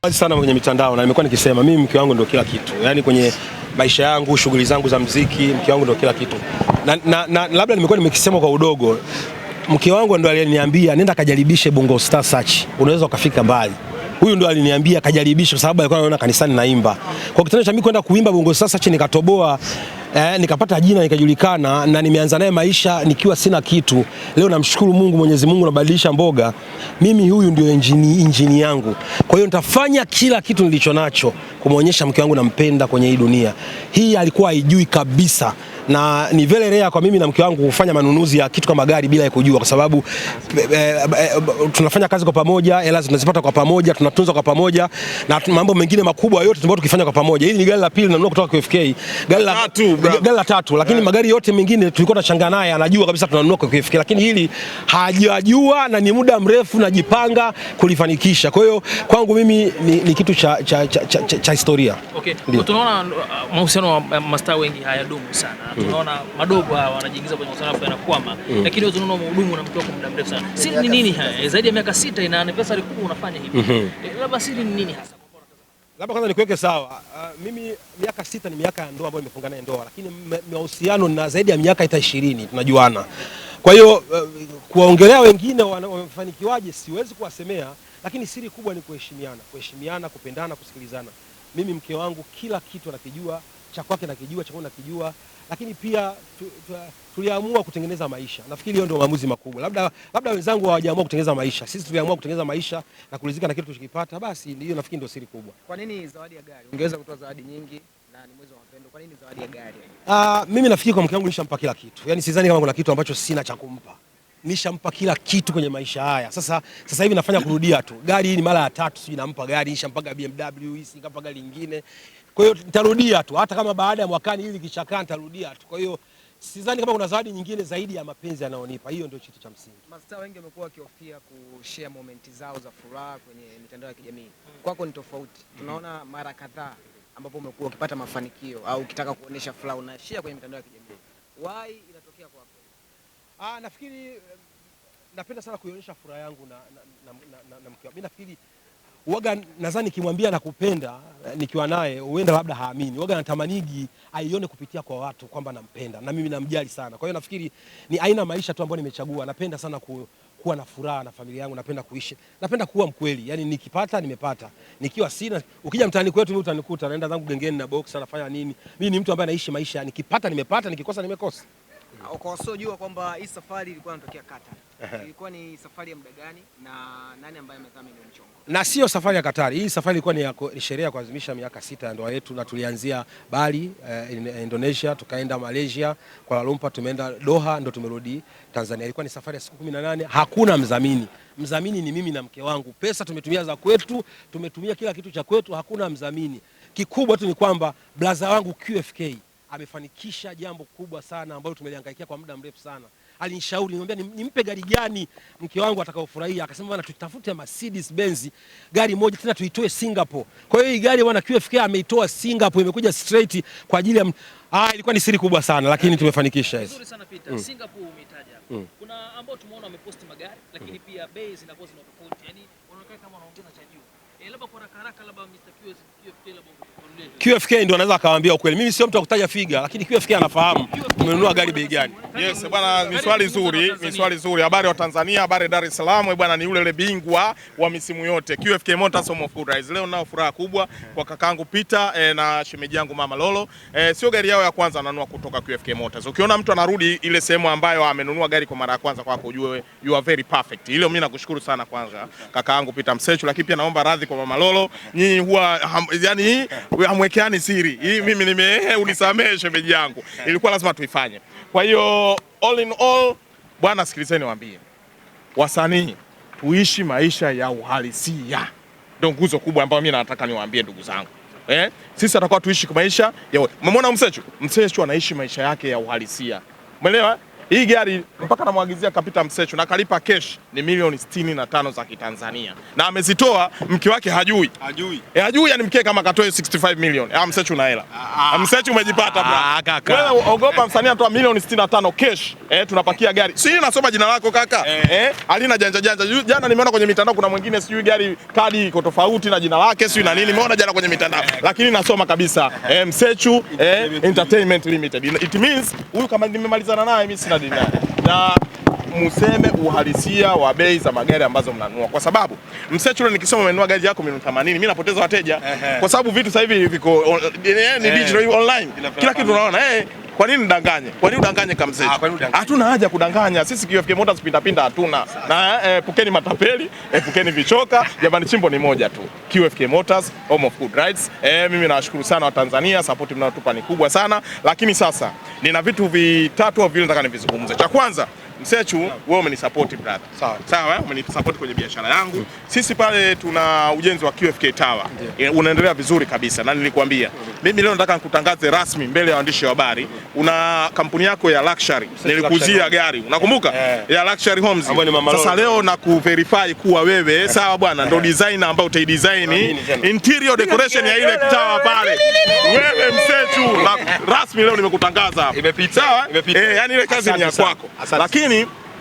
Wazi sana kwenye mitandao na nimekuwa nikisema mimi mke wangu ndio kila kitu. Yaani kwenye maisha yangu, shughuli zangu za muziki, mke wangu ndio kila kitu. Na labda nimekuwa nimekisema kwa udogo. Mke wangu ndio aliniambia nenda kajaribishe Bongo Star Search. Unaweza ukafika mbali. Huyu ndio aliniambia kajaribishe kwa sababu alikuwa anaona kanisani naimba. Kwa kitendo cha mimi kwenda kuimba Bongo Star Search nikatoboa, nikapata jina nikajulikana na nimeanza naye maisha nikiwa sina kitu. Leo namshukuru Mungu, Mwenyezi Mungu anabadilisha mboga. Mimi huyu ndio injini yangu. Kwa hiyo nitafanya kila kitu nilicho nacho kumuonyesha mke wangu nampenda kwenye hii dunia. Hii alikuwa haijui kabisa. Na ni very rare kwa mimi na mke wangu kufanya manunuzi ya kitu kama gari bila kujua, kwa sababu tunafanya kazi kwa pamoja, hela tunazipata kwa pamoja, tunatunza kwa pamoja na mambo mengine makubwa yote tunataka tukifanya kwa pamoja. Hili ni gari la pili nanunua kutoka QFK. Gari la tatu, lakini magari yote mengine tulikuwa tunashangaa naye anajua kabisa tunanunua kwa QFK, lakini hili hajajua na ni muda mrefu najipanga kulifanikisha. Kwa hiyo kwangu mimi ni kitu cha historia. Okay. Tunaona mahusiano wa mastaa wengi hayadumu sana. Tunaona madogo hawa wanajiingiza kwenye mahusiano yanakwama, lakini wewe tunaona mhudumu na mke wako muda mrefu sana. Siri ni nini haya? Zaidi ya miaka 6 ina anniversary kubwa unafanya hivi. Labda siri ni nini hasa? Labda kwanza nikuweke sawa. Mimi miaka 6 ni miaka ya ndoa ambayo nimefunga naye ndoa, lakini mahusiano na zaidi ya miaka 20 tunajuana. Kwa hiyo kuwaongelea wengine wamefanikiwaje siwezi kuwasemea, lakini siri kubwa ni kuheshimiana, kupendana, kusikilizana. Mimi mke wangu kila kitu anakijua, cha kwake nakijua, cha kwangu nakijua, lakini pia tuliamua kutengeneza maisha. Nafikiri hiyo ndio maamuzi makubwa. Labda wenzangu hawajaamua kutengeneza maisha. Sisi tuliamua kutengeneza maisha na kulizika na kitu tulichokipata. Basi hiyo nafikiri ndio siri kubwa. Kwa nini zawadi ya gari? Ungeweza kutoa zawadi nyingi na ni mwezi wa mapendo. Kwa nini zawadi ya gari? Mimi nafikiri kwa mke wangu nishampa kila kitu. Yaani sidhani kama kuna kitu ambacho sina cha kumpa. Nishampa kila kitu kwenye maisha haya. Sasa hivi nafanya kurudia tu. Gari hii ni mara ya 3 sisi nampa gari, nishampa BMW, hii nikampa gari lingine. Kwa hiyo nitarudia tu, hata kama baada ya mwakani hili kishakaa nitarudia tu. Kwa hiyo sidhani kama kuna zawadi nyingine zaidi ya mapenzi anayonipa. Hiyo ndio kitu cha msingi. Mastaa wengi wamekuwa wakihofia kushare momenti zao za furaha kwenye mitandao ya kijamii. Kwako ni tofauti. Tunaona mara kadhaa ambapo umekuwa ukipata mafanikio au ukitaka kuonesha furaha una share kwenye mitandao ya kijamii. Why inatokea kwako? Nafikiri napenda sana kuionyesha furaha yangu na mke wangu. Mimi nafikiri uwaga nadhani nikimwambia nakupenda nikiwa naye huenda labda haamini. Uwaga natamanigi aione kupitia kwa watu kwamba nampenda na mimi namjali sana. Kwa hiyo nafikiri ni aina maisha tu ambayo nimechagua. Napenda sana kuwa na furaha na familia yangu, napenda kuishi. Napenda kuwa mkweli. Yaani nikipata nimepata. Nikiwa sina, ukija mtaani kwetu mimi utanikuta naenda zangu gengeni na box nafanya nini. Mimi ni mtu ambaye naishi maisha, nikipata nimepata, nikikosa nimekosa. Kwa wasiojua kwamba hii safari ilikuwa inatokea Qatar. Ilikuwa ni safari ya muda gani na nani ambaye amedhamini mchongo? Na sio safari ya Qatar. Hii safari ilikuwa ni sherehe ya kuadhimisha miaka 6 ya ndoa yetu, na tulianzia Bali, Indonesia, tukaenda Malaysia, Kuala Lumpur, tumeenda Doha, ndo tumerudi Tanzania. Ilikuwa ni safari ya siku 18, hakuna mdhamini. Mdhamini ni mimi na mke wangu. Pesa tumetumia za kwetu, tumetumia kila kitu cha kwetu, hakuna mdhamini. Kikubwa tu ni kwamba blaza wangu QFK amefanikisha jambo kubwa sana ambalo tumelihangaikia kwa muda mrefu sana. Alinishauri, niambia nimpe gari gani mke wangu atakaofurahia. Akasema bwana, tutafute Mercedes Benz, gari moja tena tuitoe Singapore. Kwa hiyo hii gari bwana QFK ameitoa Singapore, imekuja straight kwa ajili ya ilikuwa ni siri kubwa sana, lakini tumefanikisha hizo. Nzuri sana Peter. Singapore umetaja. Kuna ambao tumeona wameposti magari, lakini pia bei zinakuwa zina tofauti. Yaani wanaonekana kama wanaongeza cha juu. Labda kwa haraka labda Mr. QFK labda QFK ndio anaweza akawaambia ukweli. Mimi sio mtu wa kutaja figa, lakini QFK anafahamu umenunua gari bei gani. Yes bwana, ni swali zuri. Habari wa Tanzania, habari Dar es Salaam bwana, ni yule bingwa wa misimu yote QFK Motors Home of Good Rides. Leo nao furaha kubwa kwa kakangu Peter na shemeji yangu Mama Lolo. Sio gari yao ya kwanza ananunua kutoka QFK Motors. Ukiona mtu anarudi ile sehemu ambayo amenunua gari kwa mara ya kwanza kwako, ujue you are very perfect. Hilo mimi nakushukuru sana kwanza kakaangu Peter Msechu, lakini pia naomba radhi kwa Mama Lolo. Nyinyi huwa yani hamwekeani siri. Hii mimi unisamehe shemeji yangu. Ilikuwa lazima tuifanye. Kwa hiyo all in all bwana, sikilizeni niwaambie. Wasanii tuishi maisha ya uhalisia. Ndio nguzo kubwa ambayo mimi nataka niwaambie ndugu zangu. Sisi tutakuwa tuishi kwa maisha ya umemwona Msechu anaishi maisha yake ya uhalisia. Umeelewa? Hii gari mpaka namwagizia kapita Msechu na kalipa cash ni milioni 65 za Kitanzania. Na amezitoa mke wake hajui. Hajui yani mke kama katoe 65 milioni. Msechu na hela. Msechu umejipata bro. Wewe ogopa msanii anatoa milioni 65 cash. Tunapakia gari. Si nasoma jina lako kaka. Alina janja. Jana nimeona kwenye mitandao kuna mwingine sijui gari kadi iko tofauti na jina lake sijui na nini. Nimeona jana kwenye mitandao. Lakini nasoma kabisa Msechu Entertainment Limited. It means huyu kama nimemalizana naye mimi sina dini naye. Na museme uhalisia wa bei za magari ambazo mnanunua, kwa sababu Msechu nikisema umenunua gari yako milioni 80 mimi napoteza wateja kwa sababu vitu sasa hivi viko ni digital online, kila kitu unaona. Kwa nini ndanganye? Kwa nini udanganye kama Msechu? Hatuna haja kudanganya. Sisi QFK Motors pinda hatuna. Na pukeni matapeli, pukeni vichoka. Jamani, chimbo ni moja tu. QFK Motors, home of good rides. Mimi nawashukuru sana Watanzania, support mnayotupa ni kubwa sana. Lakini sasa nina vitu vitatu au vile nataka nivizungumze. Cha kwanza, Msechu wewe umenisupport brother. Sawa, umenisupport kwenye biashara yangu. Sisi pale tuna ujenzi wa QFK Tower. Unaendelea vizuri kabisa na nilikwambia. Mimi leo nataka nikutangaze rasmi mbele ya waandishi wa habari. Una kampuni yako ya luxury. Nilikuzia gari. Unakumbuka? Ya Luxury Homes. Sasa leo na kuverify kuwa wewe sawa bwana ndio designer ambao utaidesign interior decoration ya ile tower pale. Wewe Msechu rasmi leo nimekutangaza. Sawa? Yani ile kazi ni ya kwako. Lakini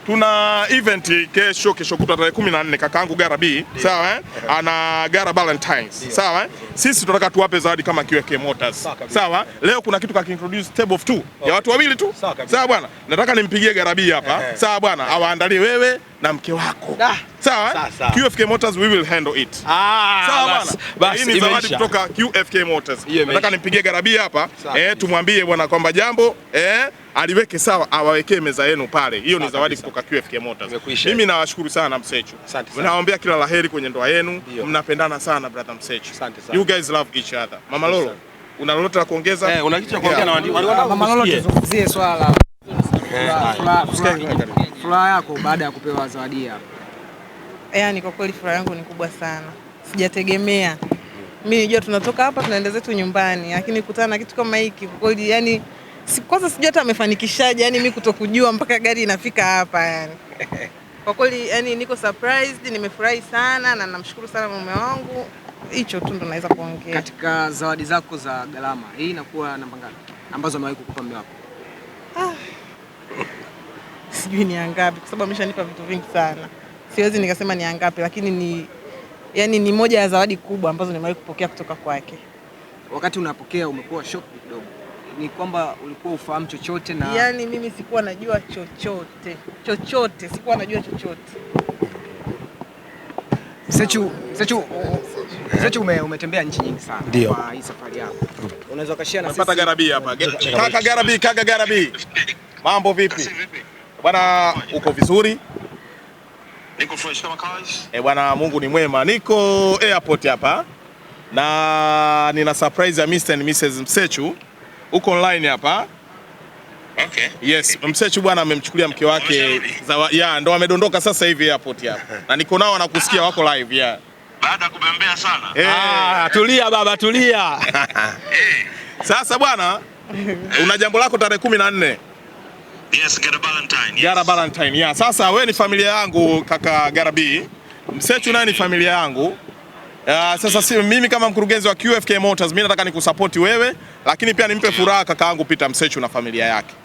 tuna event kesho kutwa tarehe 14 kakaangu Gara B, sawa ana Gara Valentines, sawa sisi tunataka tuwape zawadi kama QFK Motors, sawa. Leo kuna kitu introduce table of 2 ya watu wawili tu, sawa bwana. Nataka nimpigie Gara B hapa, sawa bwana, awaandalie wewe na mke wako, sawa. QFK Motors we will handle it, sawa bwana. Hii ni zawadi kutoka QFK Motors. Nataka nimpigie Gara B hapa, tumwambie bwana kwamba jambo aliweke sawa, awawekee meza yenu pale. Hiyo ni zawadi kutoka QFK Motors. Mimi nawashukuru sana Msechu. Nawaombea kila laheri kwenye ndoa yenu. Mnapendana sana brother Msechu. You guys love each other. Mama Lolo, una lolote la kuongeza? Una kitu cha kuongea na Mama Lolo, tuzungumzie swala furaha yako baada ya kupewa zawadi hapa. Yaani kwa kweli furaha yangu ni kubwa sana. Sijategemea. Mimi najua tunatoka hapa tunaenda zetu nyumbani, lakini kukutana na kitu kama hiki kwa kweli yani kwanza sijui hata amefanikishaje, yani mimi kutokujua mpaka gari inafika hapa yani. Kwa kweli yani niko surprised, nimefurahi sana na namshukuru sana mume wangu. Hicho tu ndo naweza kuongea. Katika zawadi zako za gharama, hii inakuwa namba ngapi ambazo amewahi kukupa mume wako? Sijui ni ngapi kwa sababu ameshanipa vitu vingi sana. Siwezi nikasema ni ngapi, lakini ni moja ya zawadi kubwa ambazo nimewahi kupokea kutoka kwake. Wakati unapokea umekuwa shock kidogo. Ni kwamba ulikuwa ufahamu chochote na yani mimi sikuwa najua chochote, sikuwa najua chochote. Msechu umetembea nchi nyingi sana kwa hii safari yako. Unaweza kashia na sisi. Napata Gara B hapa. Kaka Gara B. Mambo vipi? Bwana uko vizuri? Niko fresh kama kawaida. Bwana Mungu ni mwema. Niko airport hapa. Na nina surprise ya Mr. and Mrs. Msechu. Uko online hapa. Okay. Yes, Msechu bwana amemchukulia mke wake ndo amedondoka sasa hivi airport hapa. Na niko nao wanakusikia wako live Baada ya kubembea sana. Tulia baba, tulia. Sasa bwana una jambo lako tarehe 14. Yes, Gara Valentine. Yes. Gara Valentine. Sasa wewe ni familia yangu kaka Gara B. Msechu naye ni familia yangu. Sasa mimi kama mkurugenzi wa QFK Motors mimi nataka nikusupport wewe, lakini pia nimpe furaha kakaangu Peter Msechu na familia yake.